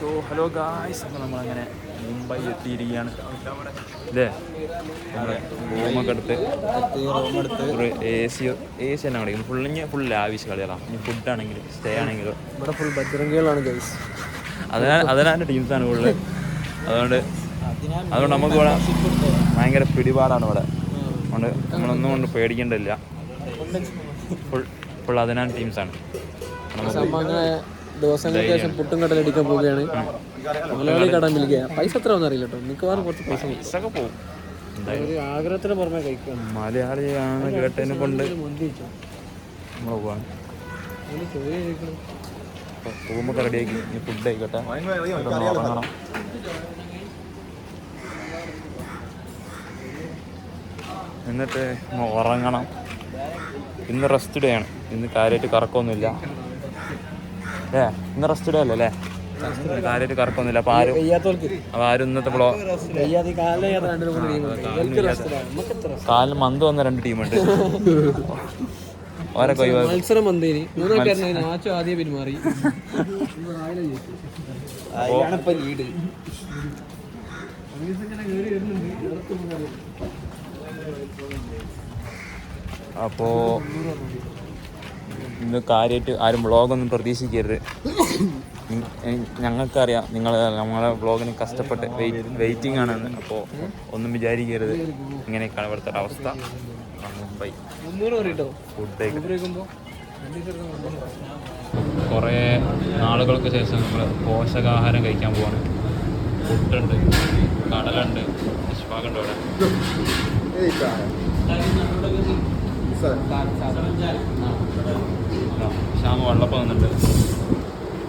Hello guys, അപ്പോൾ നമ്മളങ്ങനെ മുംബൈ എത്തിയിരിക്കുകയാണ് അല്ലേ. നമ്മൾ റൂമൊക്കെ എടുത്ത് ഒരു എ സി തന്നെ കളിക്കുന്നു. ഫുൾ ലാവിഷ് കളികളാണ്. ഇനി ഫുഡാണെങ്കിൽ സ്റ്റേ ആണെങ്കിലും ഇവിടെ ഫുൾ ബജ്രംഗികളാണ് ഗൈസ്. അതിനാൻ്റെ ടീംസാണ് കൂടുതൽ. അതുകൊണ്ട് നമുക്ക് ഇവിടെ ഭയങ്കര പിടിപാടാണ് ഇവിടെ. അതുകൊണ്ട് നമ്മളൊന്നും കൊണ്ട് പേടിക്കേണ്ടതില്ല. ഫുൾ അതിനാൻ്റെ ടീംസാണ്. ദിവസങ്ങൾക്ക് ശേഷം പുട്ടും കടലടിക്കാൻ പോവുകയാണ്. മലയാളി കടാൻ വിളിക്കുക. പൈസ എത്ര ഒന്നും അറിയില്ല കേട്ടോ. മിക്കവാറും കുറച്ച് പൈസ ഒക്കെ പോകും. ഒരു ആഗ്രഹത്തിന് പുറമെ കഴിക്കുക. മലയാളിയാണ് കേട്ടതിനെ കൊണ്ട് നമ്മൾ പോവാണ്. റൂമൊക്കെ റെഡിയാക്കി ഇനി ഫുഡ് ആയിക്കോട്ടെ. ഉറങ്ങണം. എന്നിട്ട് ഉറങ്ങണം. ഇന്ന് റെസ്റ്റ് ഡേ ആണ്. ഇന്ന് കാര്യമായിട്ട് കറക്കമൊന്നുമില്ല. ഇന്ന് റെസ്റ്റ് ഡേ അല്ലേ? കാര്യമായിട്ട് കറക്കൊന്നുമില്ല. അപ്പോൾ ആരും ഇന്നത്തെ കാലിന് മന്ത് വന്ന 2 ടീമുണ്ട്. ഓരൊക്കെ മത്സരം വന്നേന് ആദ്യം പെരുമാറി. അപ്പോൾ ഇന്ന് കാര്യമായിട്ട് ആരും വ്ളോഗൊന്നും പ്രതീക്ഷിക്കരുത്. ഞങ്ങൾക്കറിയാം നമ്മളെ വ്ളോഗിന് കഷ്ടപ്പെട്ട് വെയിറ്റിംഗ് ആണെന്ന്. അപ്പോൾ ഒന്നും വിചാരിക്കരുത്. ഇങ്ങനെയൊക്കെയാണ് ഇവിടുത്തെ അവസ്ഥ. മുംബൈ ഫുഡ് കുറേ നാളുകൾക്ക് ശേഷം നമ്മൾ പോഷകാഹാരം കഴിക്കാൻ പോവാണ്. ഫുഡുണ്ട്, കടലുണ്ട്, ഇഷ്പാകുണ്ട്. ഇവിടെ ഷാമ വെള്ളപ്പം വന്നിട്ടുണ്ട്,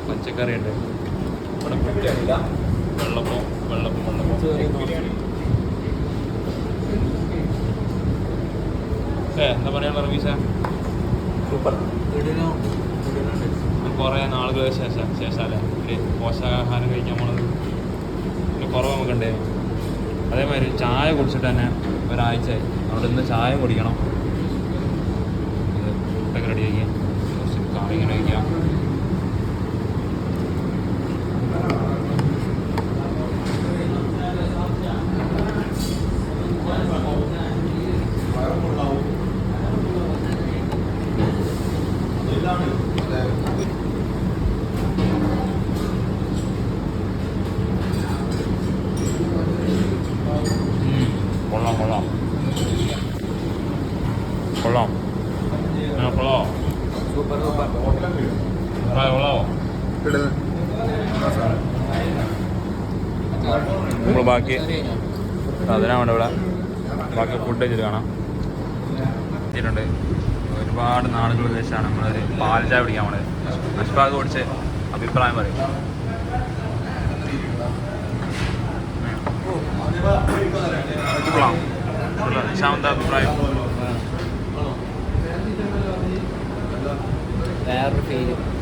പച്ചക്കറി ഉണ്ട്. ഇവിടെ കുട്ടിയല്ല വെള്ളപ്പം. എന്താ പറയാനുള്ള റമീഷ? സൂപ്പർ. കുറേ നാളുകൾക്ക് ശേഷമല്ലേ ഒരു പോഷകാഹാരം കഴിക്കാൻ പോണത്. ഒരു കുറവ് നമുക്കുണ്ട്. അതേമാതിരി ചായ കുടിച്ചിട്ട് തന്നെ ഒരാഴ്ചയായി. അവിടെ ഇന്ന് ചായ കുടിക്കണം. ഫുഡൊക്കെ റെഡിയാക്കി കുറച്ച് കാറിങ്ങനെ വയ്ക്കാം. കൊള്ളാം. നമ്മൾ ബാക്കി അതിനാണ് ഇവിടെ ബാക്കി ഫുഡ് വെച്ചിട്ട് കാണാം. എത്തിയിട്ടുണ്ട്. ഒരുപാട് നാളുകൾക്ക് ശേഷമാണ് നമ്മളൊരു പാൽ ചായ പിടിക്കാൻ പോണത്. അഷ്ഫാഖ് കുടിച്ച് അഭിപ്രായം പറയും. ഷാന്ത അഭിപ്രായം?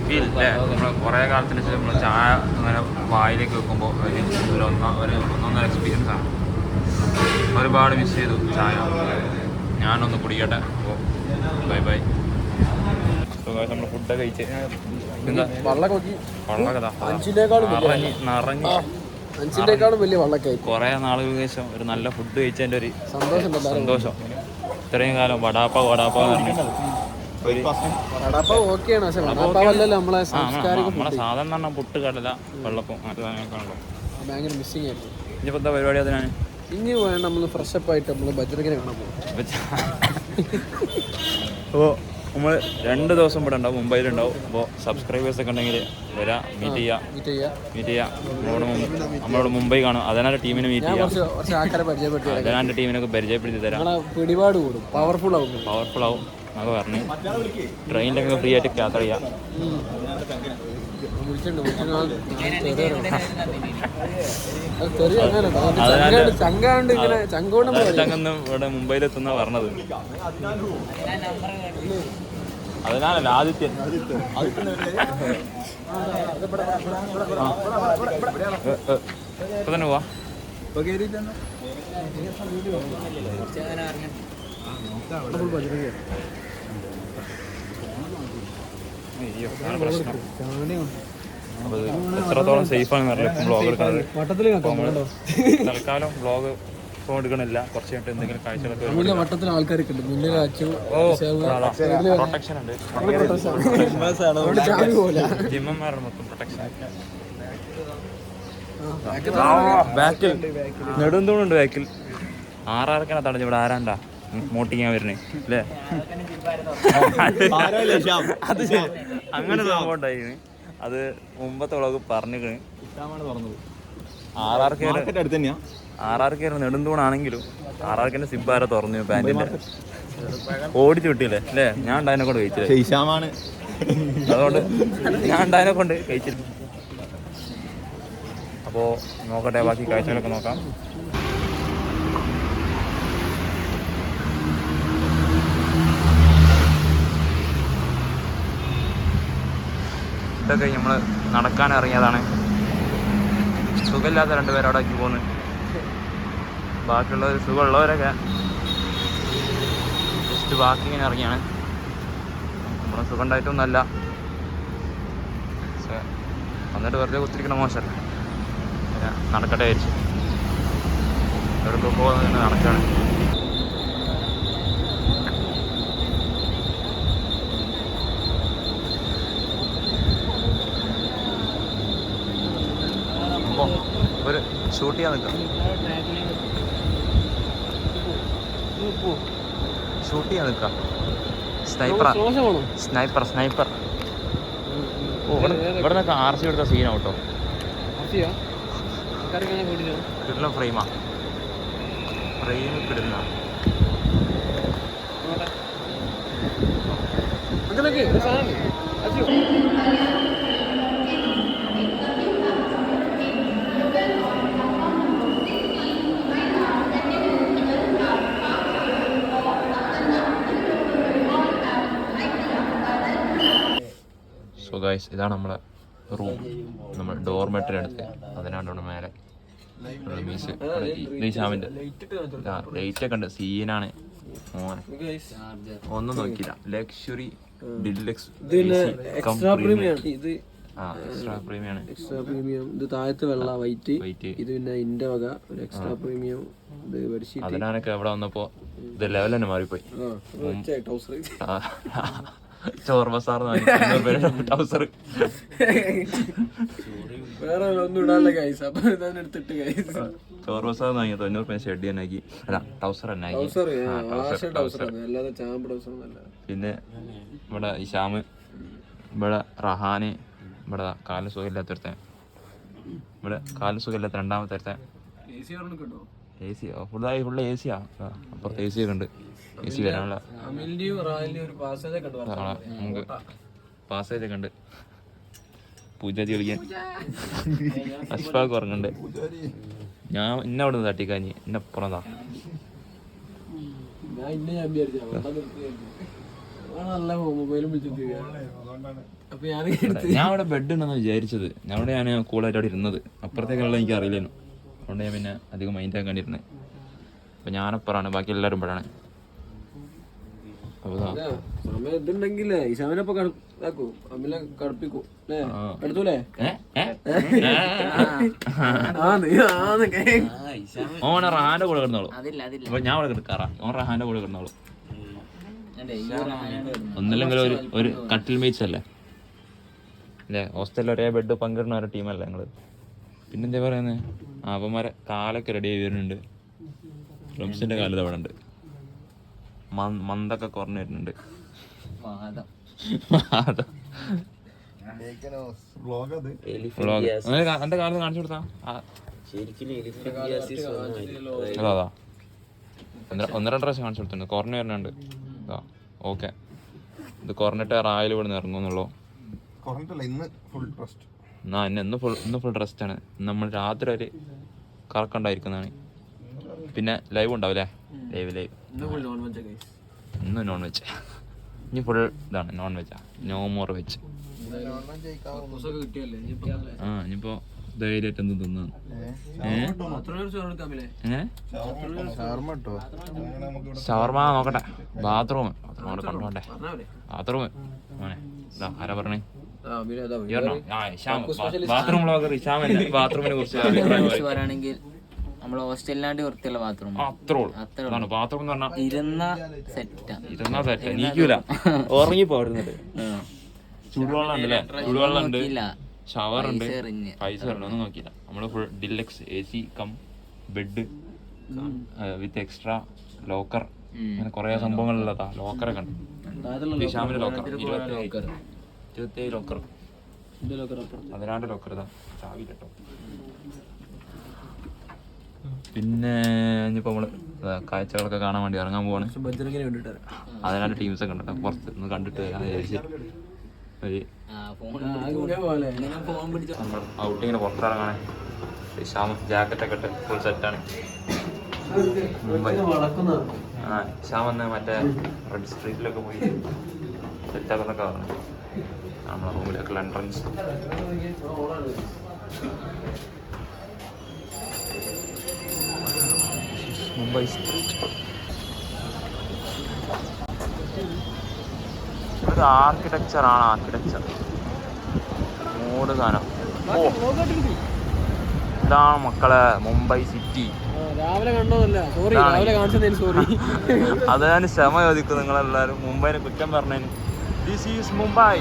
ഫീൽ അല്ലേ? നമ്മൾ കുറേ കാലത്തിന് ശേഷം നമ്മൾ ചായ അങ്ങനെ വായിലേക്ക് വെക്കുമ്പോൾ ഒരു ഒന്നൊന്നര എക്സ്പീരിയൻസ് ആണ്. ഒരുപാട് മിസ് ചെയ്തു ചായ. ഞാനൊന്ന് കുടിക്കട്ടെ. അപ്പോൾ ബൈ. നമ്മൾ ഫുഡൊക്കെ കഴിച്ച് കുറേ നാളുകൾക്ക് ശേഷം ഒരു നല്ല ഫുഡ് കഴിച്ചതിൻ്റെ ഒരു സന്തോഷം. ഇത്രയും കാലം വടാപ്പ നമ്മളെ സാധാരണ പുട്ട് കടല വെള്ളപ്പം അങ്ങനത്തെ ഭയങ്കര മിസ്സിംഗ് ആയിരുന്നു. ഇനിയിപ്പോൾ എന്താ പരിപാടി? അതിനാണ് ഇനി വേണം നമ്മൾ ഫ്രഷപ്പ് ആയിട്ട് നമ്മൾ ബജ്രംഗിനെ കാണാൻ പോകും. അപ്പോൾ നമ്മൾ 2 ദിവസം ഇവിടെ ഉണ്ടാവും, മുംബൈയിലുണ്ടാവും. അപ്പോൾ സബ്സ്ക്രൈബേഴ്സൊക്കെ ഉണ്ടെങ്കിൽ വരാം, മീറ്റ് ചെയ്യാം. നമ്മളോട് മുംബൈ കാണും. അതിനാൻ്റെ ടീമിനെ മീറ്റ് ചെയ്യാം. അതിനാൻ്റെ ടീമിനൊക്കെ പരിചയപ്പെടുത്തി തരാം. പിടിപാട് കൂടും, പവർഫുൾ ആവും എന്നൊക്കെ പറഞ്ഞ് ട്രെയിനിലൊക്കെ ഫ്രീ ആയിട്ട് യാത്ര ചെയ്യാം. ചങ്ങൊന്നും ഇവിടെ മുംബൈയിലെത്തുന്ന പറഞ്ഞത്. അതിനാണല്ല ആദിത്യൻ. ഇപ്പൊ തന്നെ പോവാ. പ്രശ്നം അപ്പോൾ ഇത് എത്രത്തോളം സേഫാണെന്ന് അറിയില്ല ഇപ്പം വ്ളോഗ് എടുക്കുന്നത്. വട്ടത്തിൽ തൽക്കാലം വ്ളോഗ് ഇപ്പോൾ എടുക്കണില്ല, കുറച്ച് കഴിഞ്ഞിട്ട് എന്തെങ്കിലും കാഴ്ചകളൊക്കെ വട്ടത്തിൽ ആൾക്കാരൊക്കെ ഉണ്ട്. മുന്നിൽ കാച്ചു പ്രൊട്ടക്ഷൻ ഉണ്ട്, ജിമ്മന്മാരാണ് മൊത്തം പ്രൊട്ടക്ഷൻ. ബാക്കിൽ നെടുന്തൂണുണ്ട്, ബാക്കിൽ ആറാർക്കാണ് തടഞ്ഞു. ഇവിടെ ആരാണ്ടാ മോട്ടിക്കാൻ വരുന്നേ അല്ലേ? അത് അങ്ങനെ സംഭവം ഉണ്ടായിരുന്നു. അത് മുമ്പത്തെ വ്ളോഗ് പറഞ്ഞിക്കണ്. ആറാർക്കായിരുന്നു നെടുന്തൂണാണെങ്കിലും ആറാർക്കിന്റെ സിബാര തുറന്നു പാൻറ്റിന്റെ ഓടിച്ചു വിട്ടില്ലേ അല്ലേ? ഞാൻ ഉണ്ടായതിനെ കൊണ്ട് കഴിച്ചില്ല, അതുകൊണ്ട് ഞാൻ ഉണ്ടായതിനെ കൊണ്ട് കഴിച്ചില്ല. അപ്പോൾ നോക്കട്ടെ, ബാക്കി കാഴ്ചകളൊക്കെ നോക്കാം. ഇതൊക്കെ നമ്മൾ നടക്കാൻ ഇറങ്ങിയതാണ്. സുഖമില്ലാത്ത രണ്ടുപേരും അവിടെ ആക്കി പോകുന്നു. ബാക്കിയുള്ളവർ സുഖമുള്ളവരൊക്കെ ജസ്റ്റ് വാക്കിങ്ങിന് ഇറങ്ങിയാണ്. നമ്മളെ സുഖം ഉണ്ടായിട്ടൊന്നുമല്ല, പക്ഷേ വന്നിട്ട് വെറുതെ കുത്തിരിക്കണ മോശമല്ല. പിന്നെ നടക്കട്ടെ വിചാരിച്ചു എവിടെയൊക്കെ പോകുന്നതിന് നടക്കാണ്. അപ്പോൾ ഒരു ഷൂട്ട് ചെയ്യാൻ നിൽക്കാം, ഷൂട്ട് ചെയ്യാൻ നിൽക്കാം. സ്നൈപ്പർ ഓ ഇവിടെ നിന്നൊക്കെ RC എടുത്ത സീനാണ് കേട്ടോ. കിട്ടുന്ന ഫ്രെയിമാ, ഫ്രെയിം കിട്ടുന്ന സോ ഗൈസ്, ഇതാണ് നമ്മളെ റൂം. നമ്മൾ ഡോർമെറ്ററി എടുത്ത് അതിനാണ്ട് മേലെ ഷാമിൻ്റെ ലൈറ്റൊക്കെ ഉണ്ട്. സീനാണ് മോനെ, ഒന്നും നോക്കിയില്ല. Luxury deluxe extra premium. ഇത് താഴത്ത് വെള്ള വൈറ്റ്, ഇത് പിന്നെ ഇന്റെ വക ഒരു എക്സ്ട്രാ പ്രീമിയം. അതിനാനൊക്കെ അവിടെ വന്നപ്പോ ഇത് ലെവൽ തന്നെ മാറിപ്പോയി. ചോർ ബസാർ ടൗസർ വേറെ ഒന്നും ഇടാനുള്ള കൈസ്. അപ്പൊ എടുത്തിട്ട് കൈസ് ചോർ ബസാർ വാങ്ങിയ 90 രൂപ ഷെഡ് തന്നെ ആക്കി. അല്ല ടൗസർ തന്നെ ആക്കി. പിന്നെ ഇവിടെ ഇഷാമ്, ഇവിടെ റഹാന്, ഇവിടെ കാല് സുഖമില്ലാത്തരുത്തൻ, ഇവിടെ കാല് സുഖമില്ലാത്ത രണ്ടാമത്തെ ഒരുത്തൻ. AC ഫുള്ള് AC ആ. അപ്പുറത്ത് AC ഒക്കെ ഉണ്ട്. AC വരാനുള്ള നമുക്ക് പാസേജ് ഒക്കെ ഉണ്ട്. പൂജാതി കളിക്കാൻ അഷ്ഫാഖ് ഉറങ്ങണ്ട്. ഞാൻ ഇന്ന അവിടെ നിന്ന് തട്ടിക്കാഞ്ഞ് ഇന്നപ്പുറത്താ. ഞാൻ അവിടെ ബെഡ് ഉണ്ടെന്ന് വിചാരിച്ചത്. ഞാൻ കൂളായിട്ട് അവിടെ ഇരുന്നത്. അപ്പുറത്തേക്കുള്ള എനിക്ക് അറിയില്ലേനു. അതുകൊണ്ട് ഞാൻ പിന്നെ അധികം മൈൻഡ് ആക്കാണ്ടിരുന്നത്. അപ്പം ഞാനപ്പുറമാണ്, ബാക്കി എല്ലാവരും ഇവിടെയാണ്. ഓനെ റഹാന്റെ കൂടെ കിടന്നോളൂ. അപ്പൊ ഞാൻ അവിടെ കിടക്കാറാ. ഓൻ റഹാന്റെ കൂടെ കിടന്നോളൂ. ഒന്നില്ലെങ്കിൽ ഒരു കട്ടിൽ മേച്ച് അല്ലേ അല്ലേ? ഹോസ്റ്റലിൽ ഒരേ ബെഡ് പങ്കിടുന്ന ഒരു ടീമല്ലേ ഞങ്ങള്. പിന്നെന്താ പറയുന്നത്? അവന്മാരെ കാലൊക്കെ റെഡി ആയി വരുന്നുണ്ട്. റംസിന്റെ കാലത്ത് അവിടെ ഉണ്ട്. മന്തൊക്കെ കുറഞ്ഞു വരുന്നുണ്ട്. എന്റെ കാലത്ത് കാണിച്ചു കൊടുത്താ അതാ 1-2 പ്രാവശ്യം കാണിച്ചു കൊടുത്തിട്ടുണ്ട്. കുറഞ്ഞു വരുന്നുണ്ട്. ഓക്കെ, ഇത് കുറഞ്ഞിട്ട് റായൽ ഇവിടെ നിന്ന് ഇറങ്ങുന്നുള്ളൂ. ഇന്ന് ഫുൾ റെസ്റ്റ് ആണ്. നമ്മൾ രാത്രി ഒരു കറക്കണ്ടായിരിക്കുന്നതാണ്. പിന്നെ ലൈവ് ഉണ്ടാവില്ലേ? ലൈവ് ഇന്ന് നോൺ വെജ്. ഇനി ഫുൾ ഇതാണ് നോൺ വെജാ. No more veg. ഇനിയിപ്പോ ധൈര്യമായിട്ട് എന്ത് തിന്നാണ്. ഷവർമ നോക്കട്ടെ. ബാത്റൂം അവിടെ കണ്ടോണ്ടേ. ബാത്റൂം മോനെ ആരാ പറഞ്ഞേ? ബാത്റൂം ബ്ലോഗർ ഇഷാമല്ല ബാത്റൂമിനെ കുറിച്ച് പറയുകയാണെങ്കിൽ നമ്മള് ഹോസ്റ്റലിലാണ്ട് വൃത്തിയുള്ള ബാത്റൂം അത്രേ ബാത്റൂം എന്ന് പറഞ്ഞാൽ ഇരുന്ന സെറ്റാ നീക്കൂല ഉറങ്ങിപ്പോ അവിടെ ചൂടുവെള്ളം ഉണ്ടല്ലേ ചൂടുവെള്ളം ഉണ്ട് ഷവർ ഉണ്ട് പൈസ ഒന്നും നോക്കിയില്ല നമ്മള് full deluxe AC cum bed വിത്ത് എക്സ്ട്രാ ലോക്കർ അങ്ങനെ കുറെ സംഭവങ്ങളുള്ളതാ ലോക്കറൊക്കെ ഉണ്ട് ഇഷാമിന്റെ ലോക്കർ 27 ലോക്കർ 14 ലോക്കർ ഇതാ ചാവി കേട്ടോ. പിന്നെ ഇനിയിപ്പോ നമ്മള് കാഴ്ചകളൊക്കെ കാണാൻ വേണ്ടി ഇറങ്ങാൻ പോവാണ്. അതിനാണ്ട് ടീംസ് ഒക്കെ ഉണ്ട് കേട്ടോ. പുറത്ത് ഒന്ന് കണ്ടിട്ട് ഔട്ടിങ്ങിന് പുറത്തിറങ്ങാണ്. ഷാം ജാക്കറ്റൊക്കെ ഇട്ട് ഫുൾ സെറ്റാണ്. ഷാം വന്ന് മറ്റേ റെഡ് സ്ട്രീറ്റിലൊക്കെ പോയി സെറ്റാക്കുന്നൊക്കെ പറഞ്ഞു. നമ്മളെ റൂമിലേക്കുള്ള എൻട്രൻസ് മുംബൈ സ്ട്രീറ്റ്. ഒരു ആർക്കിടെക്ചറാണ് ആർക്കിടെക്ചർ മൂട് സാധനം. ഓ ഇതാണ് മക്കളെ മുംബൈ സിറ്റി. അത് ഞാൻ ക്ഷമ ചോദിക്കും നിങ്ങളെല്ലാവരും മുംബൈനെ കുറ്റം പറഞ്ഞതിന്. This is Mumbai,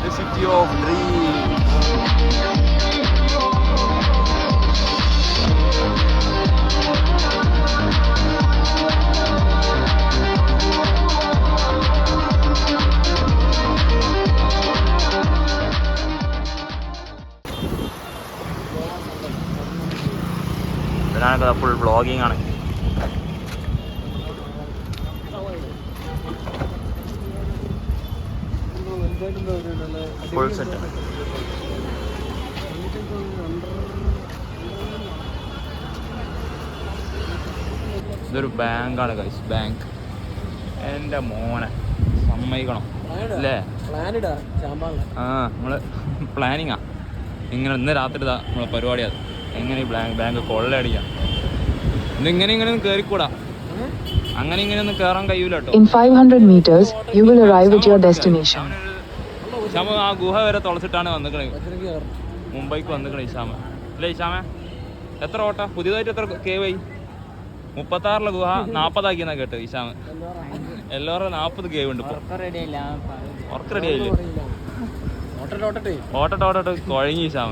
the city of dream. ഇതിനാണ് ഫുൾ വ്ളോഗിങ് ആണ്. Full set. ഇതൊരു ബാങ്കാണ് ഗൈസ്, ബാങ്ക്. എൻ്റെ മോനെ സമ്മതിക്കണം അല്ലേ? ആ നമ്മള് പ്ലാനിങ്ങാ. ഇങ്ങനെ ഇന്ന് രാത്രി ഇതാ നമ്മളെ പരിപാടിയാണ്. എങ്ങനെ ഈ ബാങ്ക് കൊള്ളയടിക്കാം. ഇന്നിങ്ങനെ ഒന്നും കയറിക്കൂടാ. അങ്ങനെ ഇങ്ങനെയൊന്നും കയറാൻ കഴിയൂല കേട്ടോ. In 500 meters, you will arrive at your destination. ഇഷാമ ആ ഗുഹ വരെ തുളച്ചിട്ടാണ് വന്നിക്കണേ, മുംബൈക്ക് വന്നിക്കണേ ഇഷാമ. അല്ലേ ഇഷാമ? എത്ര ഓട്ട പുതിയതായിട്ട് എത്ര കേവായി? 36 ഗുഹ 40 ആക്കിയെന്നാ കേട്ട് ഇഷാമ. എല്ലാവരും 40 കേവ് ഉണ്ട്. ഉറക്കം റെഡി ആയില്ലേ? ഓട്ടോട്ട് കുഴങ്ങി ഇഷാമ.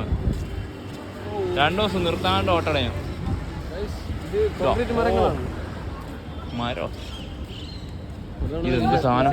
2 ദിവസം നിർത്താണ്ട് ഓട്ടടയും. മരോ ഇതെന്ത് സാധനം?